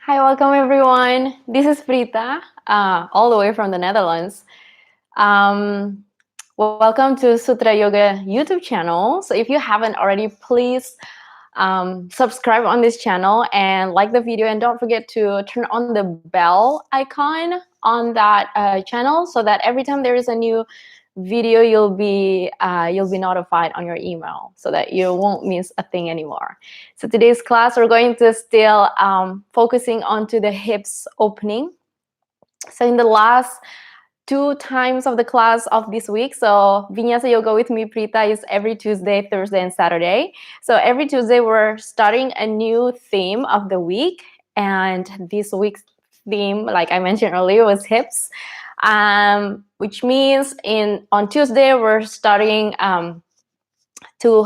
Hi, welcome everyone. This is Pritha, all the way from the Netherlands. Welcome to Sutra Yoga YouTube channel. So if you haven't already, please subscribe on this channel and like the video, and don't forget to turn on the bell icon on that channel so that every time there is a new video, you'll be notified on your email so that you won't miss a thing anymore. So today's class, we're going to still focusing onto the hips opening. So in the last 2 times of the class of this week, so Vinyasa Yoga with me, Pritha, is every Tuesday, Thursday, and Saturday. So every Tuesday, we're starting a new theme of the week. And this week's theme, like I mentioned earlier, was hips. Which means on Tuesday, we're starting to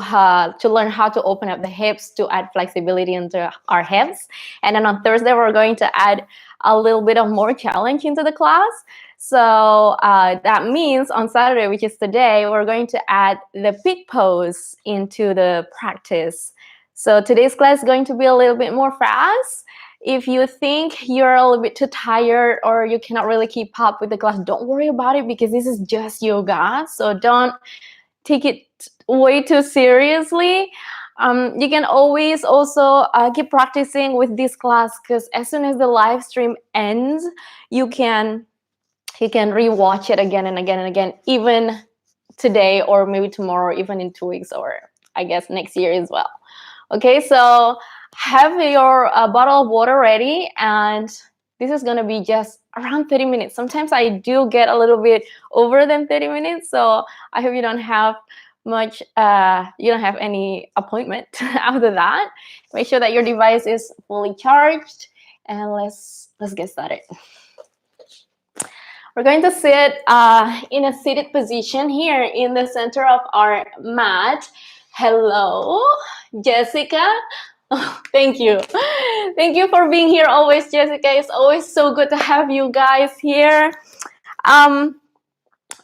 learn how to open up the hips to add flexibility into our hips. And then on Thursday, we're going to add a little bit of more challenge into the class. So that means on Saturday, which is today, we're going to add the pig pose into the practice. So today's class is going to be a little bit more fast. If you think you're a little bit too tired or you cannot really keep up with the class, don't worry about it, because this is just yoga. So don't take it way too seriously. You can always also keep practicing with this class, because as soon as the live stream ends, you can rewatch it again and again and again, even today or maybe tomorrow, even in 2 weeks, or I guess next year as well. Okay, so have your bottle of water ready, and this is going to be just around 30 minutes. Sometimes I do get a little bit over than 30 minutes, so I hope you don't have much, you don't have any appointment after that. Make sure that your device is fully charged, and let's get started. We're going to sit in a seated position here in the center of our mat. Hello, Jessica. Oh, thank you. Thank you for being here always, Jessica. It's always so good to have you guys here.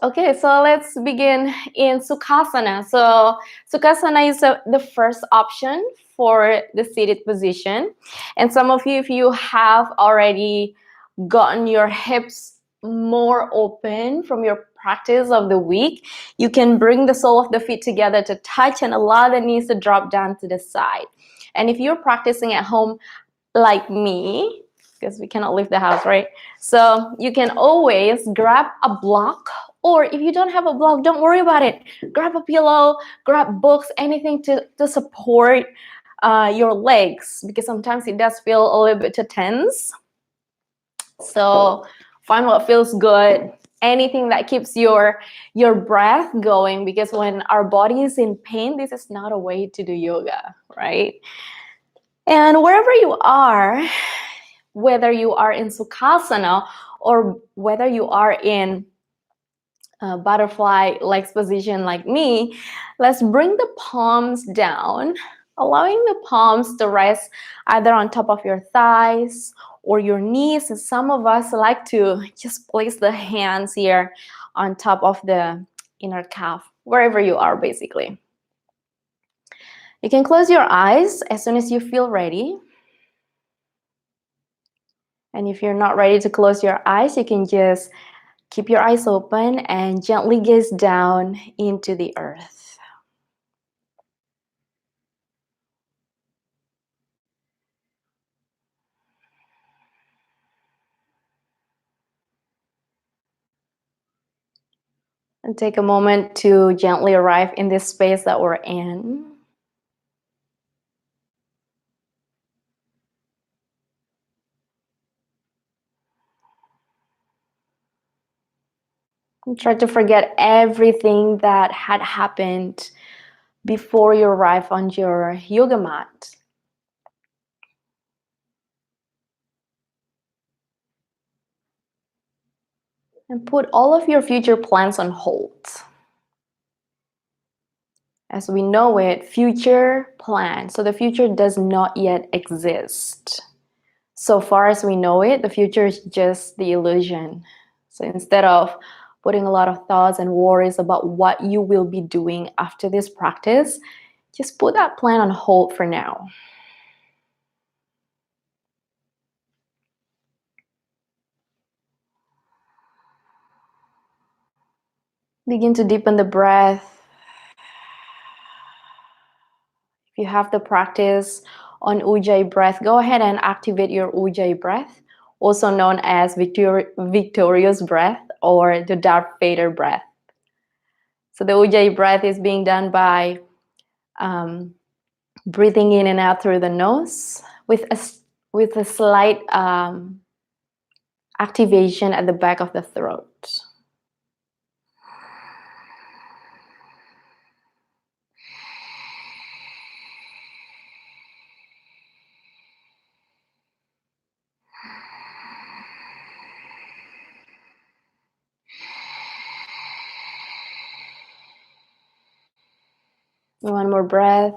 Okay, so let's begin in Sukhasana. So Sukhasana is the first option for the seated position. And some of you, if you have already gotten your hips more open from your practice of the week, you can bring the sole of the feet together to touch and allow the knees to drop down to the side. And if you're practicing at home like me, because we cannot leave the house, right? So you can always grab a block, or if you don't have a block, don't worry about it. Grab a pillow, grab books, anything to support your legs, because sometimes it does feel a little bit too tense. So find what feels good, anything that keeps your breath going, because when our body is in pain, this is not a way to do yoga, right? And wherever you are, whether you are in Sukhasana or whether you are in butterfly legs position like me, let's bring the palms down, allowing the palms to rest either on top of your thighs or your knees. And some of us like to just place the hands here on top of the inner calf, wherever you are, basically. You can close your eyes as soon as you feel ready. And if you're not ready to close your eyes, you can just keep your eyes open and gently gaze down into the earth. And take a moment to gently arrive in this space that we're in. And try to forget everything that had happened before you arrive on your yoga mat. And put all of your future plans on hold. As we know it, future plan. So the future does not yet exist. So far as we know it, the future is just the illusion. So instead of putting a lot of thoughts and worries about what you will be doing after this practice, just put that plan on hold for now. Begin to deepen the breath. If you have the practice on Ujjayi breath, go ahead and activate your Ujjayi breath, also known as victorious breath or the Darth Vader breath. So the Ujjayi breath is being done by breathing in and out through the nose with a slight activation at the back of the throat. One more breath.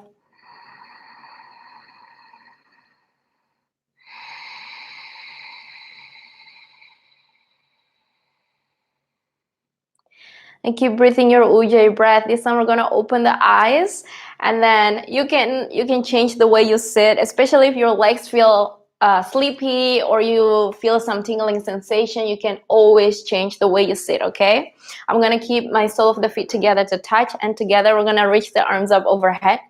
And keep breathing your Ujjayi breath. This time we're gonna open the eyes, and then you can change the way you sit, especially if your legs feel sleepy or you feel some tingling sensation. You can always change the way you sit. Okay, I'm gonna keep my sole of the feet together to touch, and together we're gonna reach the arms up overhead.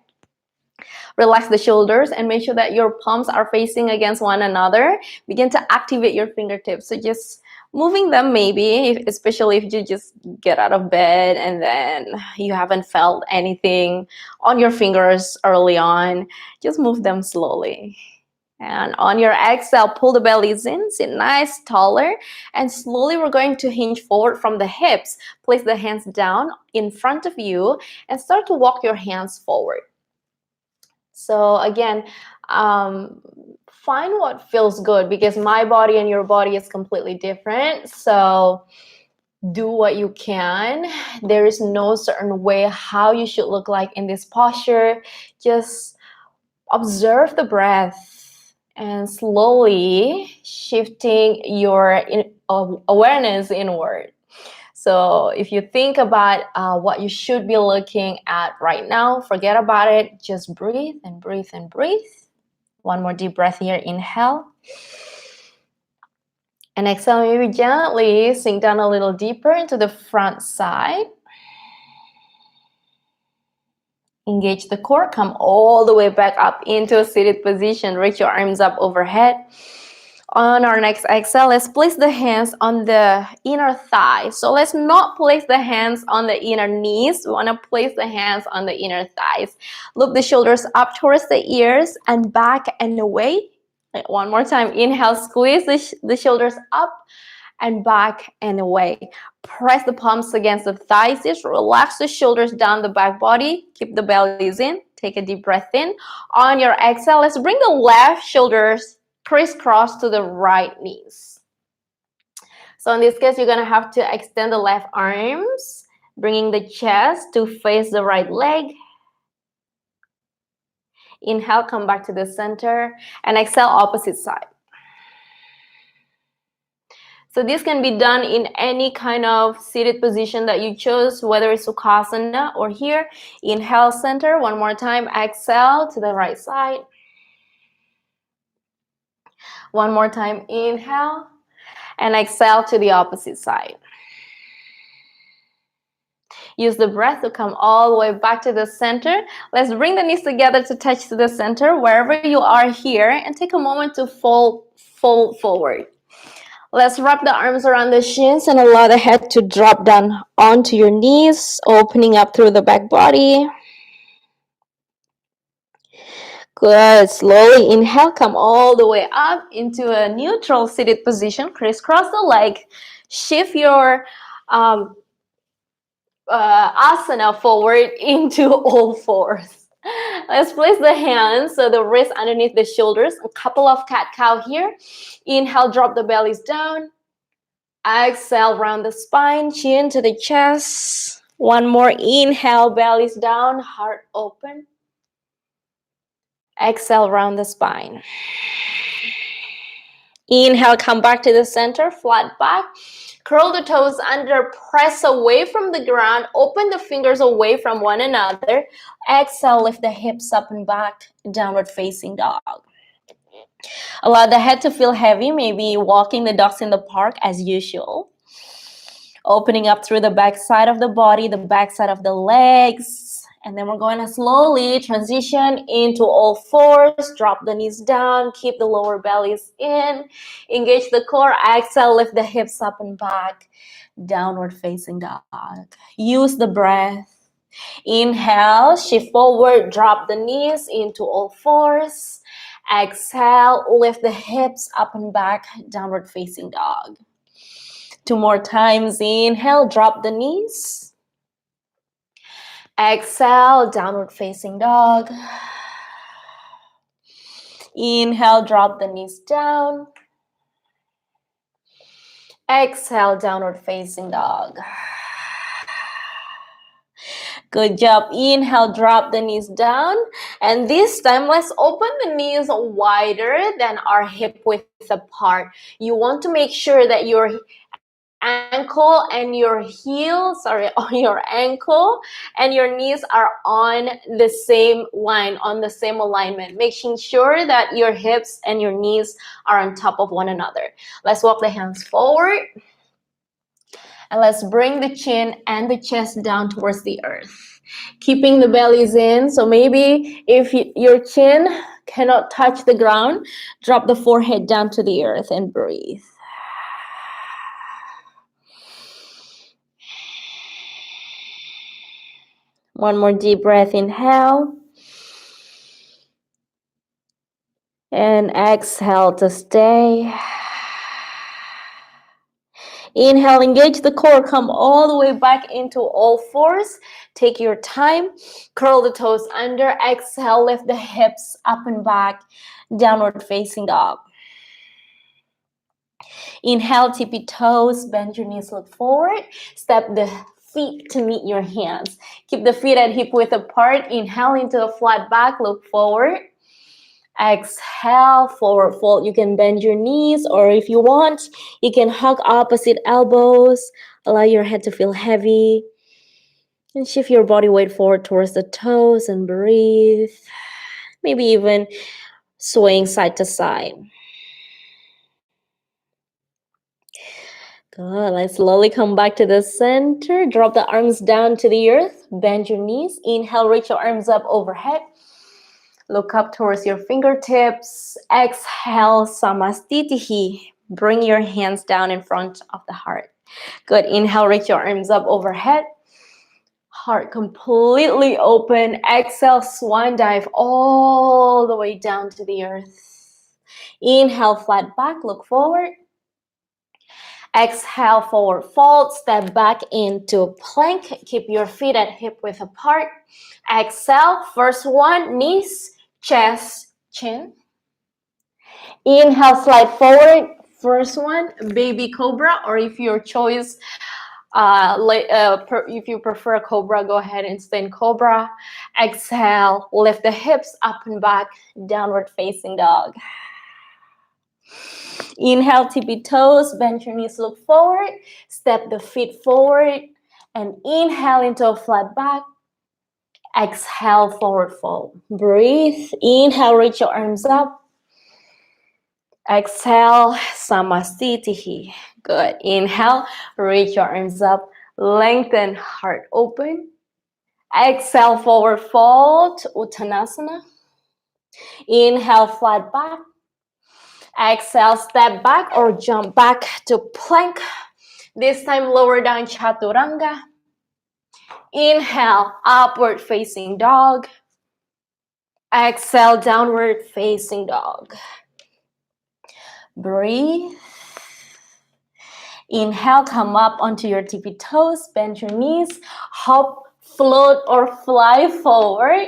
Relax the shoulders and make sure that your palms are facing against one another. Begin to activate your fingertips. So just moving them, maybe, especially if you just get out of bed and then you haven't felt anything on your fingers early on, just move them slowly. And on your exhale, pull the bellies in, sit nice, taller, and slowly we're going to hinge forward from the hips. Place the hands down in front of you and start to walk your hands forward. So again, find what feels good, because my body and your body is completely different. So do what you can. There is no certain way how you should look like in this posture. Just observe the breath and slowly shifting your awareness inward. So if you think about what you should be looking at right now, forget about it. Just breathe and breathe and breathe. One more deep breath here. Inhale. And exhale, maybe gently sink down a little deeper into the front side. Engage the core. Come all the way back up into a seated position. Reach your arms up overhead. On our next exhale, let's place the hands on the inner thigh. So let's not place the hands on the inner knees. We want to place the hands on the inner thighs. Loop the shoulders up towards the ears and back and away. One more time. Inhale, squeeze the shoulders up and back and away. Press the palms against the thighs. Just relax the shoulders down the back body. Keep the bellies in. Take a deep breath in. On your exhale, let's bring the left shoulders crisscross to the right knees. So in this case, you're going to have to extend the left arms, bringing the chest to face the right leg. Inhale, come back to the center, and exhale, opposite side. So this can be done in any kind of seated position that you chose, whether it's Sukhasana or here. Inhale, center. One more time. Exhale to the right side. One more time. Inhale. And exhale to the opposite side. Use the breath to come all the way back to the center. Let's bring the knees together to touch to the center, wherever you are here, and take a moment to fold forward. Let's wrap the arms around the shins and allow the head to drop down onto your knees, opening up through the back body. Good. Slowly inhale, come all the way up into a neutral seated position. Crisscross the leg. Shift your asana forward into all fours. Let's place the hands, so the wrists underneath the shoulders. A couple of cat-cow here. Inhale, drop the bellies down. Exhale, round the spine, chin to the chest. One more. Inhale, bellies down, heart open. Exhale, round the spine. Inhale, come back to the center, flat back. Curl the toes under, press away from the ground, open the fingers away from one another. Exhale, lift the hips up and back, downward facing dog. Allow the head to feel heavy, maybe walking the dogs in the park as usual. Opening up through the back side of the body, the back side of the legs. And then we're going to slowly transition into all fours. Drop the knees down. Keep the lower bellies in. Engage the core. Exhale, lift the hips up and back. Downward facing dog. Use the breath. Inhale, shift forward, drop the knees into all fours. Exhale, lift the hips up and back, downward facing dog. 2 more times. Inhale, drop the knees. Exhale, downward facing dog. Inhale, drop the knees down. Exhale, downward facing dog. Good job. Inhale, drop the knees down. And this time, let's open the knees wider than our hip width apart. You want to make sure that your ankle and your heel, on your ankle and your knees are on the same line, on the same alignment, making sure that your hips and your knees are on top of one another. Let's walk the hands forward. And let's bring the chin and the chest down towards the earth. Keeping the bellies in. So maybe if your chin cannot touch the ground, drop the forehead down to the earth and breathe. One more deep breath. Inhale. And exhale to stay. Inhale, engage the core, come all the way back into all fours. Take your time, curl the toes under, exhale, lift the hips up and back, downward facing dog. Inhale, tippy toes, bend your knees, look forward, step the feet to meet your hands. Keep the feet at hip width apart, inhale into a flat back, look forward. Exhale, forward fold. You can bend your knees, or if you want, you can hug opposite elbows. Allow your head to feel heavy. And shift your body weight forward towards the toes and breathe. Maybe even swaying side to side. Good. Let's slowly come back to the center. Drop the arms down to the earth. Bend your knees. Inhale, reach your arms up overhead. Look up towards your fingertips. Exhale, Samastitihi. Bring your hands down in front of the heart. Good. Inhale, reach your arms up overhead. Heart completely open. Exhale, swan dive all the way down to the earth. Inhale, flat back, look forward. Exhale, forward fold, step back into plank. Keep your feet at hip width apart. Exhale, first one, knees, chest, chin. Inhale, slide forward. First one, baby cobra, or if your choice, if you prefer cobra, go ahead and stay in cobra. Exhale, lift the hips up and back, downward facing dog. Inhale, tippy toes, bend your knees, look forward, step the feet forward, and inhale into a flat back. Exhale, forward fold. Breathe. Inhale, reach your arms up. Exhale, Samastitihi. Good. Inhale, reach your arms up. Lengthen, heart open. Exhale, forward fold, Uttanasana. Inhale, flat back. Exhale, step back or jump back to plank. This time, lower down, Chaturanga. Inhale, upward facing dog. Exhale, downward facing dog. Breathe. Inhale, come up onto your tippy toes, bend your knees, hop, float or fly forward.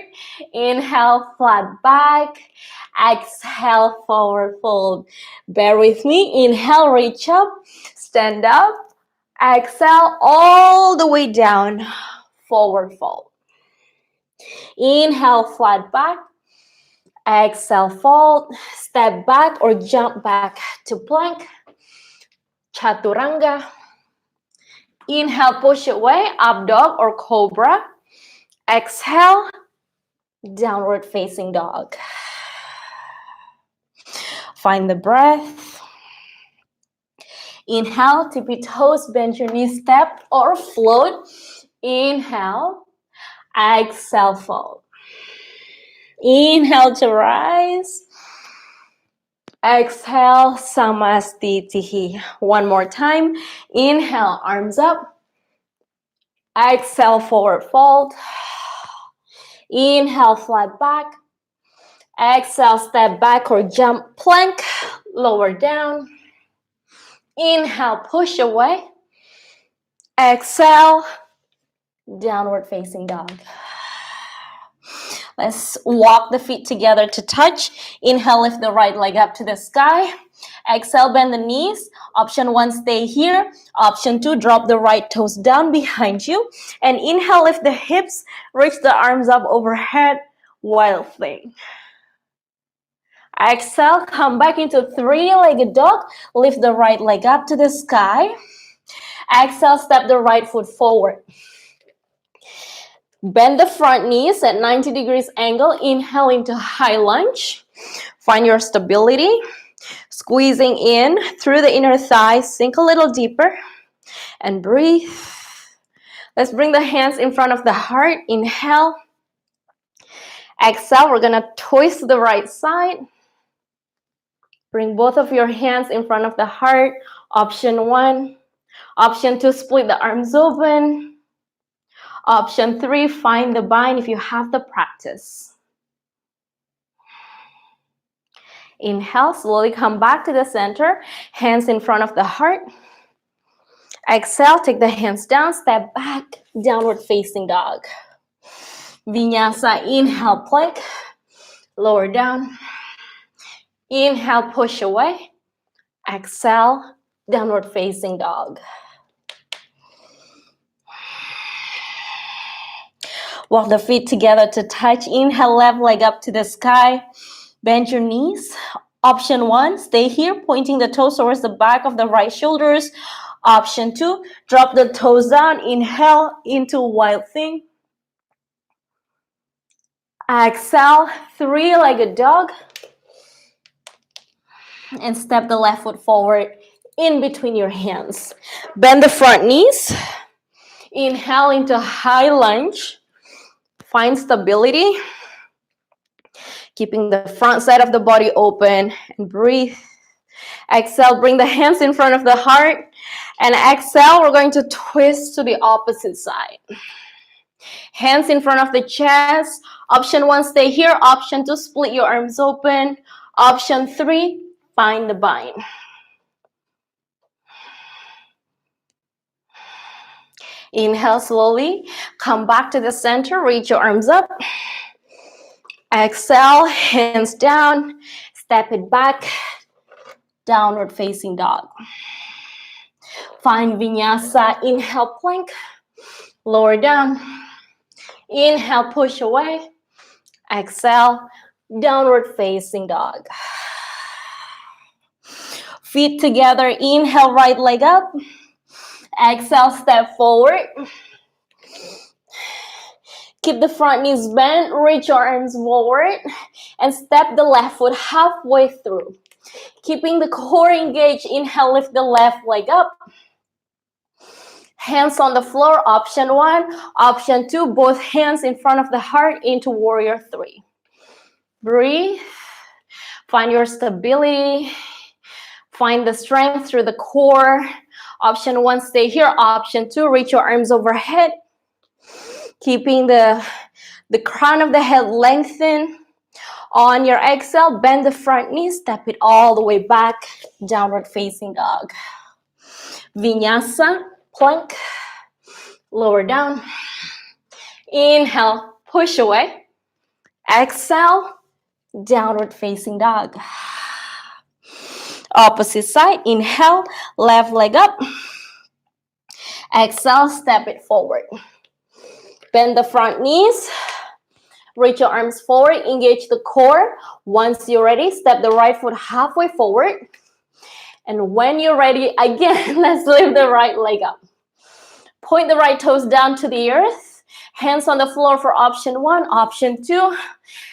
Inhale, flat back. Exhale, forward fold. Bear with me. Inhale, reach up, stand up. Exhale, all the way down, forward fold. Inhale, flat back. Exhale, fold, step back or jump back to plank. Chaturanga. Inhale, push away, up dog or cobra. Exhale, downward facing dog. Find the breath. Inhale, tippy toes, bend your knees, step or float. Inhale, exhale, fold. Inhale to rise. Exhale, Samastitihi. One more time. Inhale, arms up. Exhale, forward fold. Inhale, flat back. Exhale, step back or jump plank. Lower down. Inhale, push away. Exhale, downward facing dog. Let's walk the feet together to touch. Inhale, lift the right leg up to the sky. Exhale, bend the knees. Option 1, stay here. Option 2, drop the right toes down behind you. And inhale, lift the hips, reach the arms up overhead. Wild thing. Exhale, come back into three-legged dog. Lift the right leg up to the sky. Exhale, step the right foot forward. Bend the front knees at 90 degrees angle. Inhale into high lunge. Find your stability. Squeezing in through the inner thighs. Sink a little deeper. And breathe. Let's bring the hands in front of the heart. Inhale. Exhale. We're going to twist to the right side. Bring both of your hands in front of the heart. Option 1. Option 2, split the arms open. Option 3, find the bind if you have the practice. Inhale, slowly come back to the center. Hands in front of the heart. Exhale, take the hands down, step back, downward facing dog. Vinyasa, inhale, plank. Lower down. Inhale, push away. Exhale, downward facing dog. Walk the feet together to touch. Inhale, left leg up to the sky. Bend your knees. Option 1, stay here, pointing the toes towards the back of the right shoulders. Option 2, drop the toes down. Inhale into wild thing. Exhale, three-legged dog. And step the left foot forward in between your hands. Bend the front knees. Inhale into high lunge. Find stability. Keeping the front side of the body open and breathe. Exhale, bring the hands in front of the heart. And exhale, we're going to twist to the opposite side. Hands in front of the chest. Option 1, stay here. Option 2, split your arms open. Option 3, find the bind. Inhale slowly. Come back to the center. Reach your arms up. Exhale, hands down. Step it back. Downward facing dog. Find Vinyasa. Inhale, plank. Lower down. Inhale, push away. Exhale, downward facing dog. Feet together. Inhale, right leg up. Exhale, step forward. Keep the front knees bent. Reach your arms forward. And step the left foot halfway through. Keeping the core engaged. Inhale, lift the left leg up. Hands on the floor. Option 1. Option 2, both hands in front of the heart into warrior 3. Breathe. Find your stability. Find the strength through the core. Option 1, stay here. Option 2, reach your arms overhead. Keeping the crown of the head lengthened. On your exhale, bend the front knee. Step it all the way back. Downward facing dog. Vinyasa. Plank. Lower down. Inhale, push away. Exhale, downward facing dog. Opposite side. Inhale, left leg up. Exhale, step it forward. Bend the front knees. Reach your arms forward. Engage the core. Once you're ready, step the right foot halfway forward. And when you're ready, again, let's lift the right leg up. Point the right toes down to the earth. Hands on the floor for option 1. Option 2,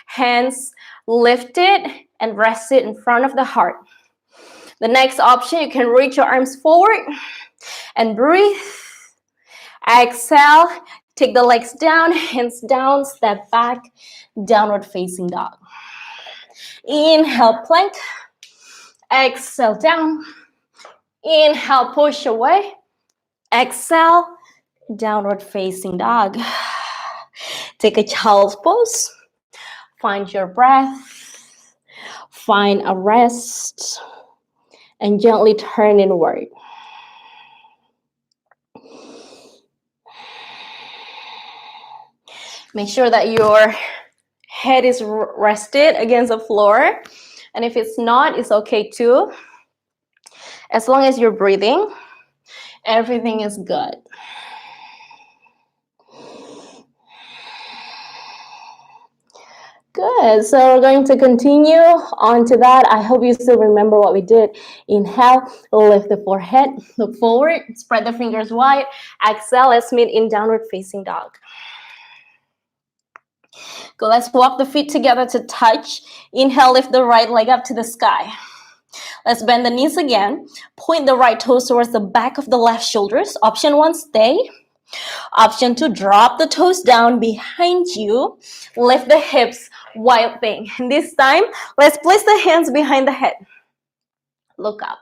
hands lifted and rested in front of the heart. The next option, you can reach your arms forward and breathe. Exhale, take the legs down, hands down, step back, downward facing dog. Inhale, plank. Exhale, down. Inhale, push away. Exhale, downward facing dog. Take a child's pose. Find your breath. Find a rest. And gently turn inward. Make sure that your head is rested against the floor. And if it's not, it's okay too. As long as you're breathing, everything is good. Good. So we're going to continue on to that. I hope you still remember what we did. Inhale, lift the forehead, look forward, spread the fingers wide. Exhale, let's meet in downward facing dog. Go, let's walk the feet together to touch. Inhale, lift the right leg up to the sky. Let's bend the knees again. Point the right toes towards the back of the left shoulders. Option 1, stay. Option 2, drop the toes down behind you. Lift the hips, wild thing. And this time, let's place the hands behind the head. Look up.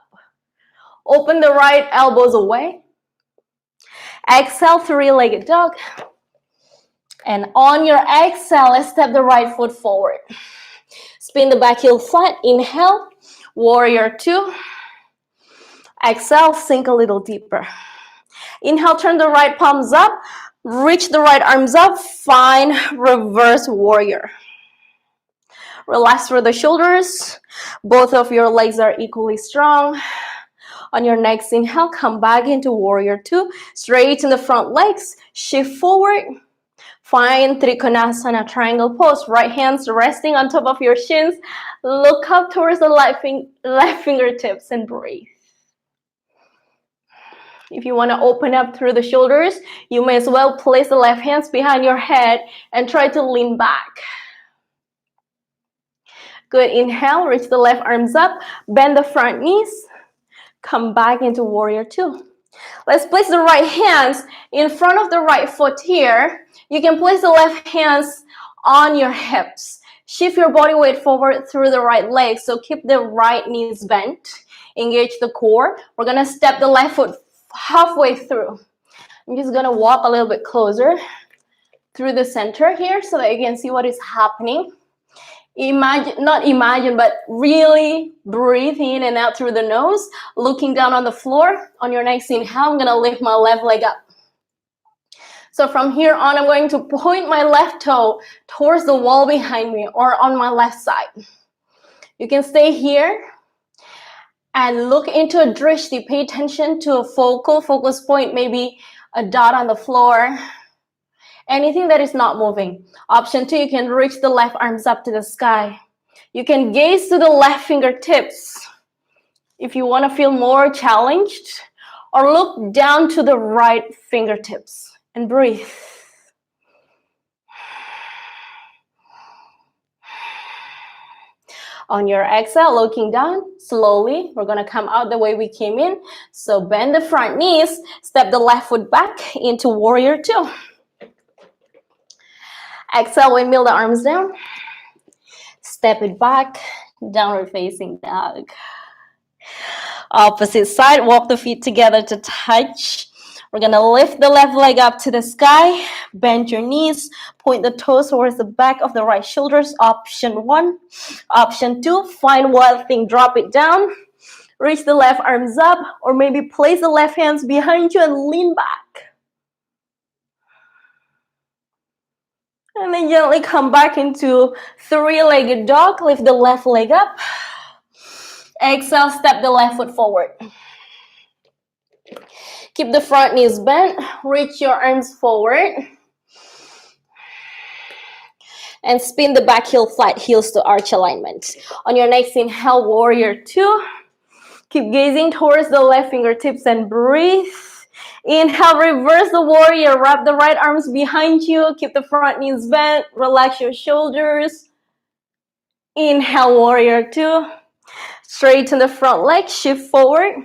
Open the right elbows away. Exhale, three-legged dog. And on your exhale, let's step the right foot forward. Spin the back heel flat. Inhale, warrior 2. Exhale, sink a little deeper. Inhale, turn the right palms up. Reach the right arms up. Find reverse warrior. Relax through the shoulders. Both of your legs are equally strong. On your next inhale, come back into warrior 2. Straighten the front legs. Shift forward. Find Trikonasana, triangle pose. Right hands resting on top of your shins. Look up towards the left fingertips and breathe. If you want to open up through the shoulders, you may as well place the left hands behind your head and try to lean back. Good. Inhale, reach the left arms up. Bend the front knees. Come back into warrior 2. Let's place the right hands in front of the right foot here. You can place the left hands on your hips. Shift your body weight forward through the right leg. So keep the right knees bent. Engage the core. We're going to step the left foot halfway through. I'm just going to walk a little bit closer through the center here so that you can see what is happening. But really breathe in and out through the nose, looking down on the floor. On your next inhale, I'm going to lift my left leg up. So from here on, I'm going to point my left toe towards the wall behind me or on my left side. You can stay here and look into a drishti. Pay attention to a focus point, maybe a dot on the floor. Anything that is not moving. Option 2, you can reach the left arms up to the sky. You can gaze to the left fingertips if you want to feel more challenged, or look down to the right fingertips and breathe. On your exhale, looking down, slowly, we're going to come out the way we came in. So bend the front knees, step the left foot back into warrior 2. Exhale, windmill the arms down. Step it back, downward facing dog. Opposite side, walk the feet together to touch. We're going to lift the left leg up to the sky. Bend your knees. Point the toes towards the back of the right shoulders. Option 1. Option 2, find wild thing. Drop it down. Reach the left arms up. Or maybe place the left hands behind you and lean back. And then gently come back into three-legged dog. Lift the left leg up. Exhale, step the left foot forward. Keep the front knees bent. Reach your arms forward. And spin the back heel flat, heels to arch alignment. On your next inhale, warrior 2. Keep gazing towards the left fingertips and breathe. Inhale, reverse the warrior. Wrap the right arms behind you. Keep the front knees bent. Relax your shoulders. Inhale, warrior 2. Straighten the front leg, shift forward.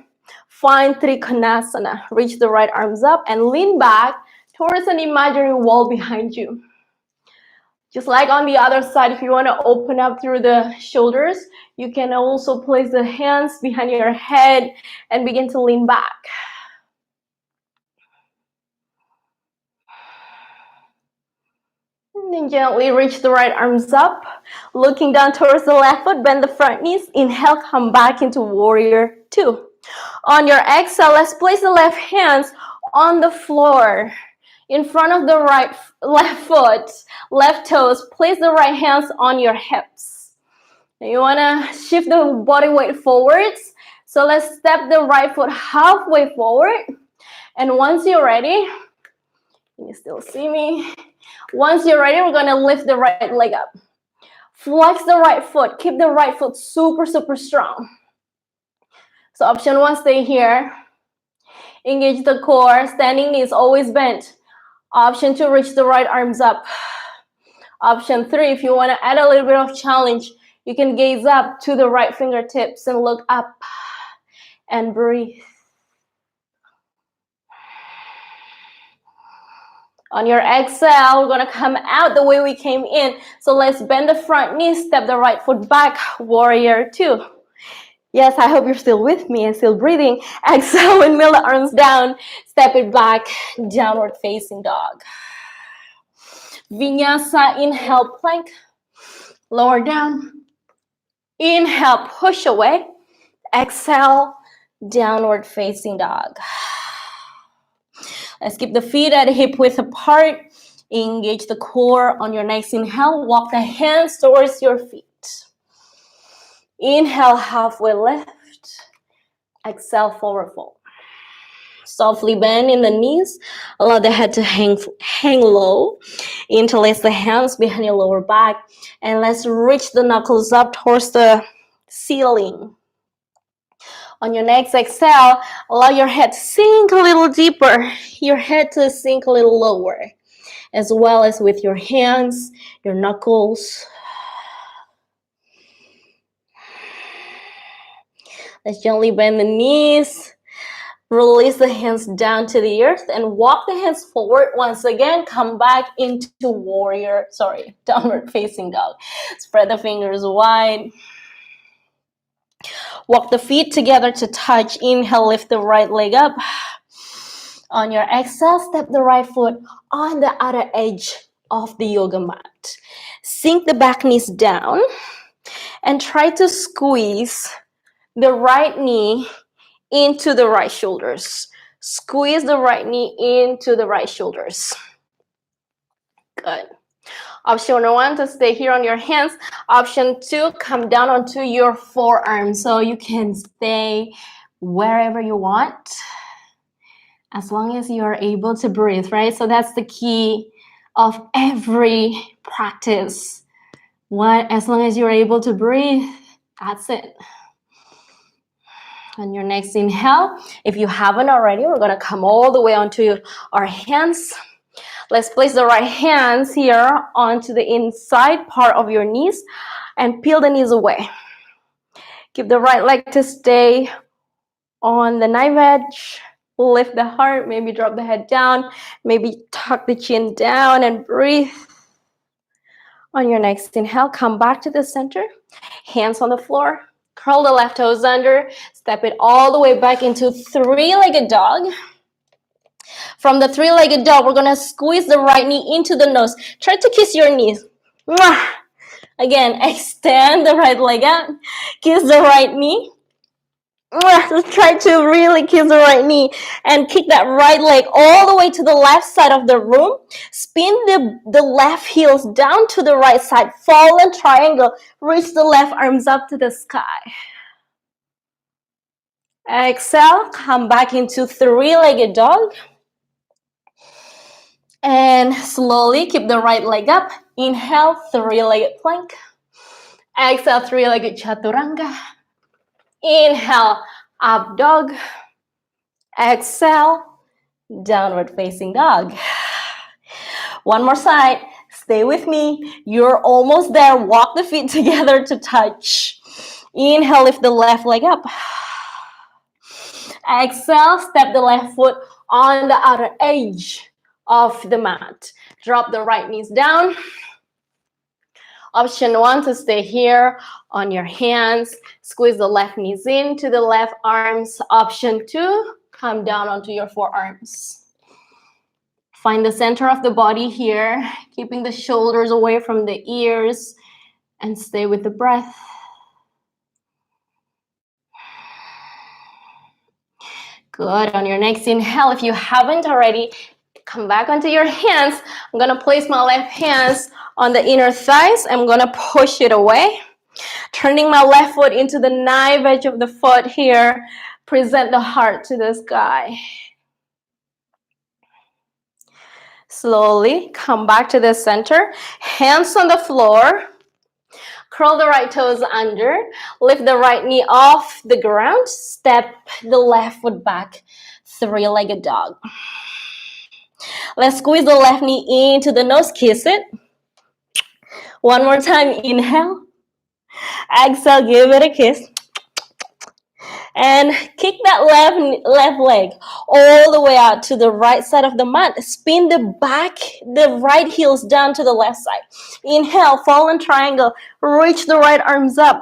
Find Trikonasana. Reach the right arms up and lean back towards an imaginary wall behind you. Just like on the other side, if you want to open up through the shoulders, you can also place the hands behind your head and begin to lean back. And then gently reach the right arms up, looking down towards the left foot, bend the front knees. Inhale, come back into warrior two. On your exhale, let's place the left hands on the floor in front of the left foot, left toes. Place the right hands on your hips. And you want to shift the body weight forwards. So let's step the right foot halfway forward. And once you're ready, can you still see me? Once you're ready, we're going to lift the right leg up. Flex the right foot. Keep the right foot super, super strong. So option one, stay here. Engage the core. Standing knees always bent. Option two, reach the right arms up. Option three, if you want to add a little bit of challenge, you can gaze up to the right fingertips and look up and breathe. On your exhale, we're going to come out the way we came in. So let's bend the front knee, step the right foot back, warrior two. Yes, I hope you're still with me and still breathing. Exhale, windmill the arms down, step it back, downward facing dog. Vinyasa, inhale, plank, lower down. Inhale, push away. Exhale, downward facing dog. Let's keep the feet at hip width apart. Engage the core on your next inhale. Walk the hands towards your feet. Inhale, halfway lift. Exhale, forward fold. Softly bend in the knees. Allow the head to hang low. Interlace the hands behind your lower back. And let's reach the knuckles up towards the ceiling. On your next exhale, allow your head to sink a little deeper. Your head to sink a little lower. As well as with your hands, your knuckles. Let's gently bend the knees. Release the hands down to the earth and walk the hands forward. Once again, come back into downward facing dog. Spread the fingers wide. Walk the feet together to touch. Inhale, lift the right leg up. On your exhale, step the right foot on the outer edge of the yoga mat. Sink the back knees down and try to squeeze the right knee into the right shoulders. Squeeze the right knee into the right shoulders. Good. Option one, to stay here on your hands. Option two, come down onto your forearms. So you can stay wherever you want, as long as you are able to breathe, right? So that's the key of every practice. As long as you're able to breathe, that's it. On your next inhale, if you haven't already, we're going to come all the way onto our hands. Let's place the right hands here onto the inside part of your knees and peel the knees away. Keep the right leg to stay on the knife edge. Lift the heart, maybe drop the head down, maybe tuck the chin down and breathe. On your next inhale, come back to the center. Hands on the floor. Curl the left toes under. Step it all the way back into three-legged dog. From the three-legged dog, we're going to squeeze the right knee into the nose. Try to kiss your knees. Again, extend the right leg out. Kiss the right knee. Try to really kiss the right knee and kick that right leg all the way to the left side of the room. Spin the left heels down to the right side. Fallen triangle. Reach the left arms up to the sky. Exhale. Come back into three-legged dog. And slowly keep the right leg up. Inhale, three-legged plank. Exhale, three-legged chaturanga. Inhale, up dog. Exhale, downward facing dog. One more side. Stay with me. You're almost there. Walk the feet together to touch. Inhale, lift the left leg up. Exhale, step the left foot on the outer edge of the mat. Drop the right knees down. Option 1 to stay here on your hands. Squeeze the left knees into the left arms. Option 2, come down onto your forearms. Find the center of the body here, keeping the shoulders away from the ears, and stay with the breath. Good. On your next inhale, if you haven't already, come back onto your hands. I'm going to place my left hands on the inner thighs. I'm going to push it away. Turning my left foot into the knife edge of the foot here. Present the heart to the sky. Slowly come back to the center. Hands on the floor. Curl the right toes under. Lift the right knee off the ground. Step the left foot back. Three-legged dog. Let's squeeze the left knee into the nose. Kiss it. One more time. Inhale. Exhale. Give it a kiss. And kick that left leg all the way out to the right side of the mat. Spin the right heels down to the left side. Inhale, fallen triangle. Reach the right arms up.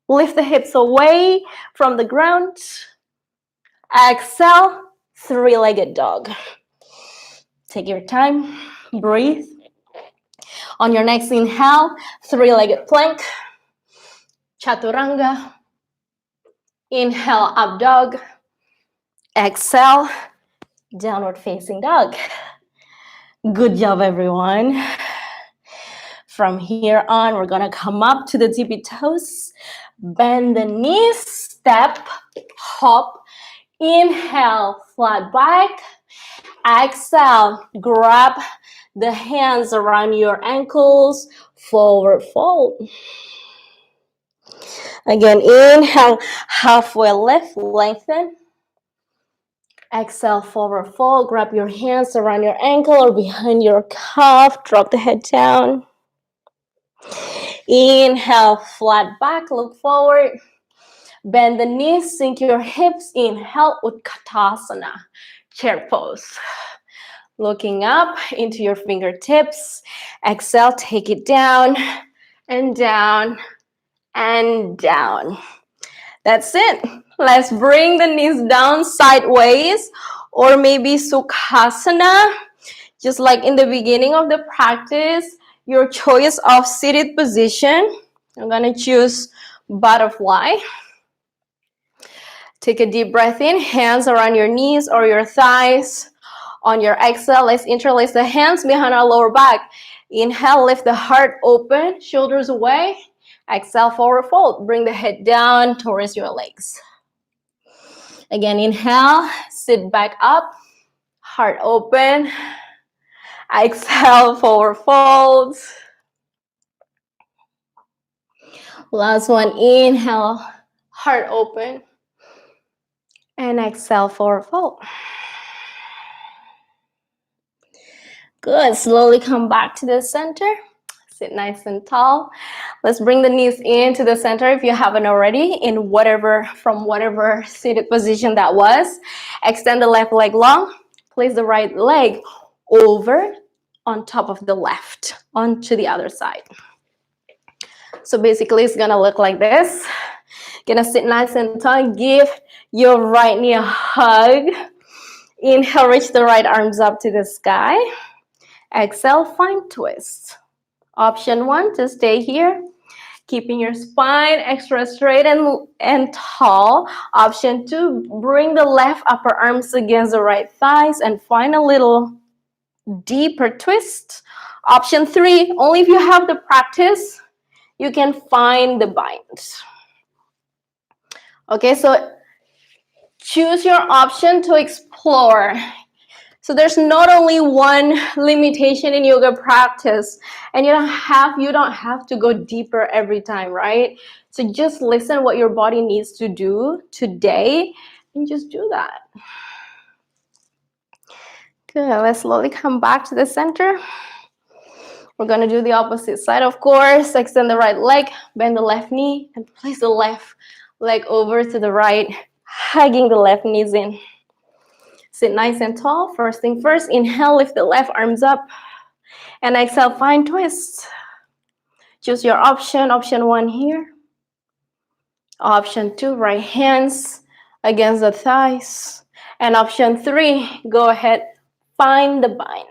Lift the hips away from the ground. Exhale, three-legged dog. Take your time. Breathe. On your next inhale, three-legged plank. Chaturanga. Inhale, up dog. Exhale, downward facing dog. Good job, everyone. From here on, we're gonna come up to the tippy toes. Bend the knees, step, hop. Inhale, flat back. Exhale, grab the hands around your ankles, forward fold. Again, inhale, halfway lift, lengthen. Exhale, forward fold. Grab your hands around your ankle or behind your calf. Drop the head down. Inhale, flat back, look forward. Bend the knees, sink your hips. Inhale, Utkatasana, chair pose. Looking up into your fingertips. Exhale, take it down and down and down. That's it. Let's bring the knees down sideways or maybe Sukhasana. Just like in the beginning of the practice, your choice of seated position. I'm going to choose butterfly. Take a deep breath in, hands around your knees or your thighs. On your exhale, let's interlace the hands behind our lower back. Inhale, lift the heart open, shoulders away. Exhale, forward fold. Bring the head down towards your legs. Again, inhale, sit back up, heart open. Exhale, forward fold. Last one, inhale, heart open. And exhale, forward fold. Good, slowly come back to the center. Sit nice and tall. Let's bring the knees into the center if you haven't already, in from whatever seated position that was. Extend the left leg long. Place the right leg over on top of the left, onto the other side. So basically it's gonna look like this. Gonna sit nice and tall. Give your right knee a hug. Inhale, reach the right arms up to the sky. Exhale, find twist. Option 1 to stay here, keeping your spine extra straight and tall. Option 2, bring the left upper arms against the right thighs and find a little deeper twist. Option 3, only if you have the practice, you can find the bind. Okay, so choose your option to explore. So there's not only one limitation in yoga practice, and you don't have to go deeper every time, right? So just listen what your body needs to do today and just do that. Good, let's slowly come back to the center. We're gonna do the opposite side, of course. Extend the right leg, bend the left knee, and place the left leg over to the right, hugging the left knees in. Sit nice and tall. First thing first, inhale, lift the left arms up, and exhale, find twist. Choose your option. Option 1 here. Option 2, right hands against the thighs. And option 3, go ahead, find the bind.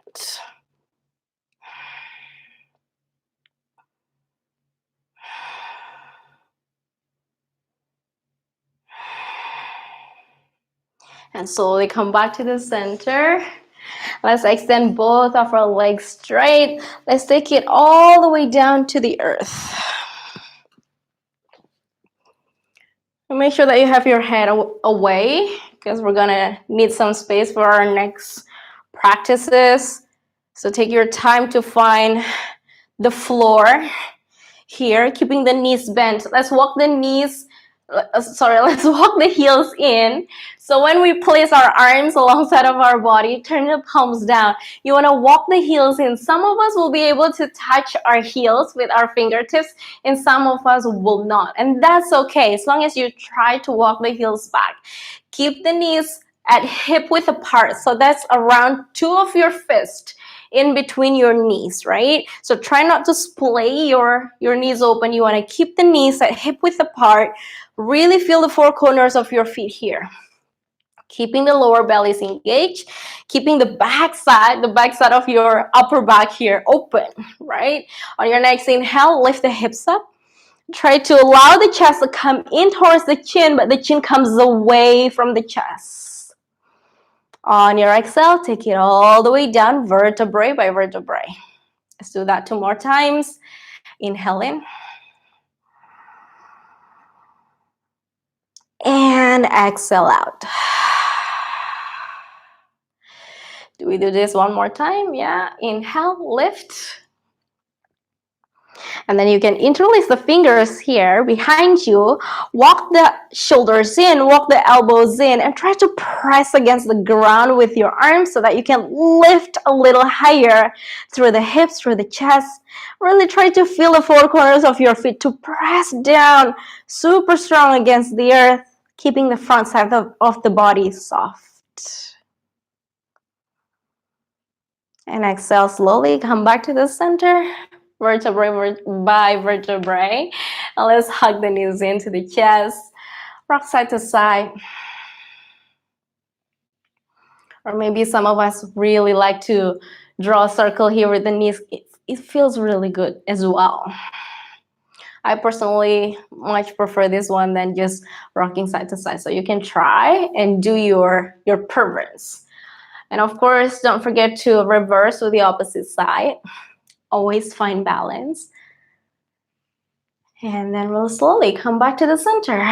And slowly come back to the center. Let's extend both of our legs straight. Let's take it all the way down to the earth. And make sure that you have your head away, because we're gonna need some space for our next practices. So take your time to find the floor here, keeping the knees bent. Let's walk the heels in. So when we place our arms alongside of our body, turn the palms down. You want to walk the heels in. Some of us will be able to touch our heels with our fingertips, and some of us will not. And that's okay, as long as you try to walk the heels back. Keep the knees at hip width apart. So that's around 2 of your fists in between your knees, right? So try not to splay your knees open. You want to keep the knees at hip width apart. Really feel the 4 corners of your feet here. Keeping the lower bellies engaged, keeping the back side of your upper back here open, right? On your next inhale, lift the hips up. Try to allow the chest to come in towards the chin, but the chin comes away from the chest. On your exhale, take it all the way down, vertebrae by vertebrae. Let's do that 2 more times. Inhale in. And exhale out. Do we do this 1 more time? Yeah. Inhale, lift. And then you can interlace the fingers here behind you. Walk the shoulders in, walk the elbows in, and try to press against the ground with your arms so that you can lift a little higher through the hips, through the chest. Really try to feel the 4 corners of your feet to press down super strong against the earth, keeping the front side of the body soft. And exhale slowly, come back to the center, vertebrae by vertebrae. And let's hug the knees into the chest, rock side to side. Or maybe some of us really like to draw a circle here with the knees. It feels really good as well. I personally much prefer this one than just rocking side to side. So you can try and do your preference. And of course, don't forget to reverse with the opposite side. Always find balance. And then we'll slowly come back to the center.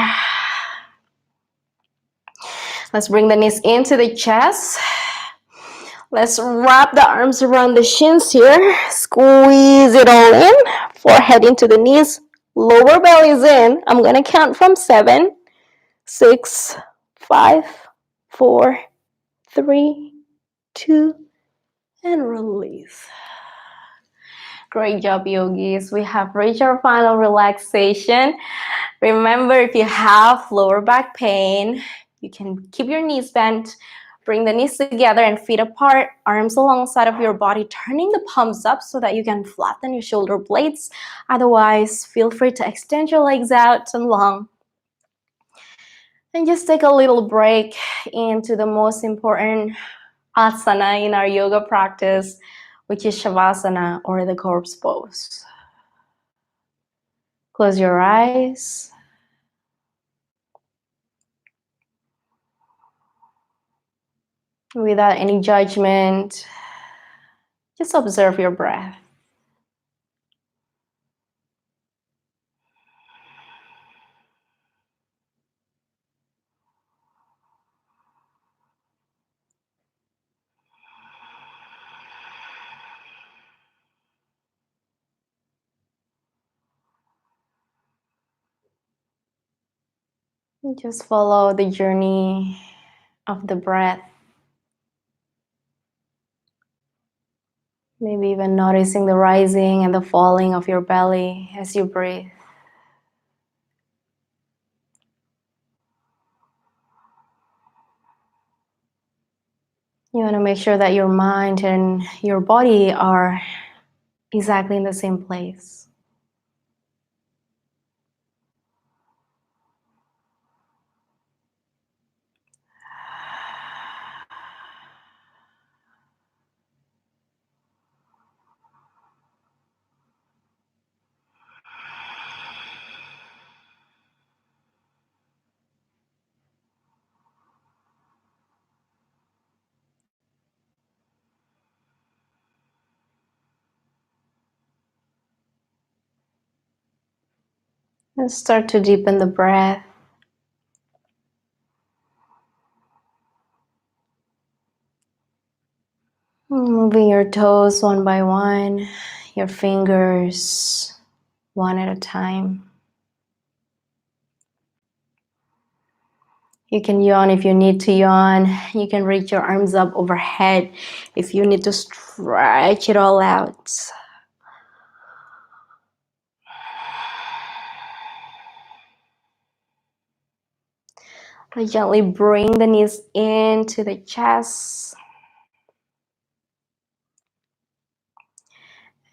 Let's bring the knees into the chest. Let's wrap the arms around the shins here. Squeeze it all in. Forehead into the knees. Lower belly's in. I'm going to count from 7, 6, 5, 4, 3, 2, and release. Great job, yogis. We have reached our final relaxation. Remember, if you have lower back pain, you can keep your knees bent. Bring the knees together and feet apart, arms alongside of your body, turning the palms up so that you can flatten your shoulder blades. Otherwise, feel free to extend your legs out and long. And just take a little break into the most important asana in our yoga practice, which is Shavasana, or the corpse pose. Close your eyes. Without any judgment, just observe your breath. Just follow the journey of the breath. Maybe even noticing the rising and the falling of your belly as you breathe. You want to make sure that your mind and your body are exactly in the same place. And start to deepen the breath. Moving your toes one by one, your fingers one at a time. You can yawn if you need to yawn. You can reach your arms up overhead if you need to stretch it all out. Gently bring the knees into the chest.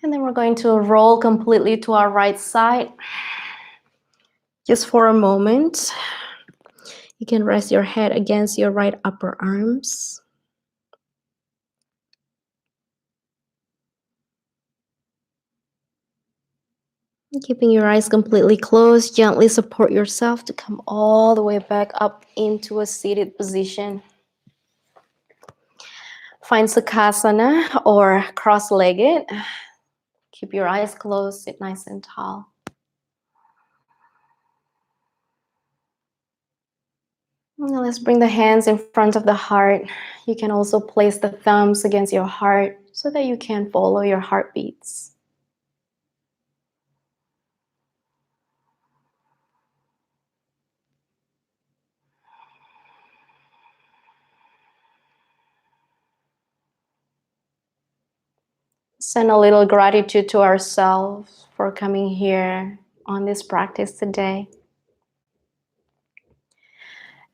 And then we're going to roll completely to our right side. Just for a moment. You can rest your head against your right upper arms. Keeping your eyes completely closed, gently support yourself to come all the way back up into a seated position. Find Sukhasana or cross-legged. Keep your eyes closed, sit nice and tall. Now let's bring the hands in front of the heart. You can also place the thumbs against your heart so that you can follow your heartbeats. Send a little gratitude to ourselves for coming here on this practice today.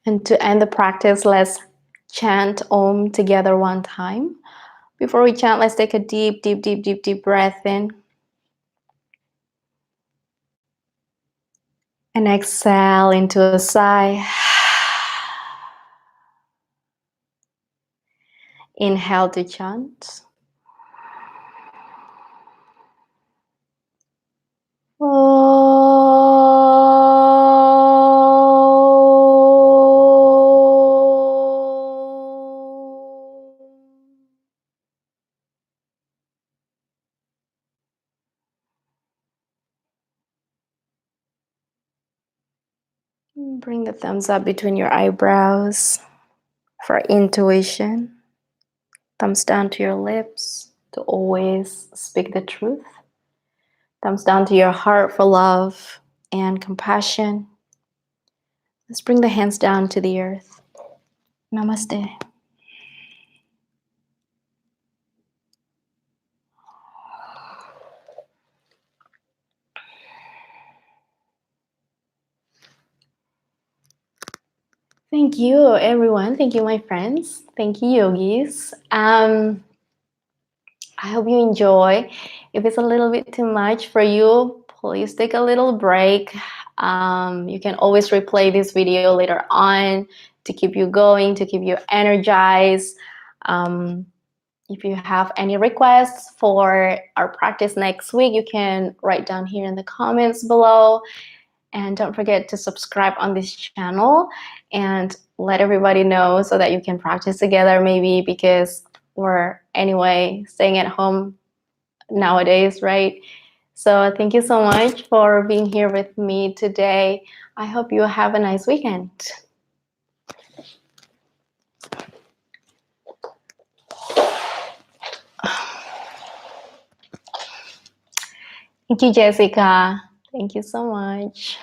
And to end the practice, let's chant Om together one time. Before we chant, let's take a deep, deep, deep, deep, deep breath in. And exhale into a sigh. Inhale to chant. Bring the thumbs up between your eyebrows for intuition. Thumbs down to your lips to always speak the truth. Thumbs down to your heart for love and compassion. Let's bring the hands down to the earth. Namaste. Thank you, everyone. Thank you, my friends. Thank you, yogis. I hope you enjoy. If it's a little bit too much for you, please take a little break. You can always replay this video later on to keep you going, to keep you energized. If you have any requests for our practice next week, you can write down here in the comments below. And don't forget to subscribe on this channel and let everybody know so that you can practice together, maybe, because we're anyway staying at home nowadays, right? So thank you so much for being here with me today. I hope you have a nice weekend. Thank you, Jessica. Thank you so much.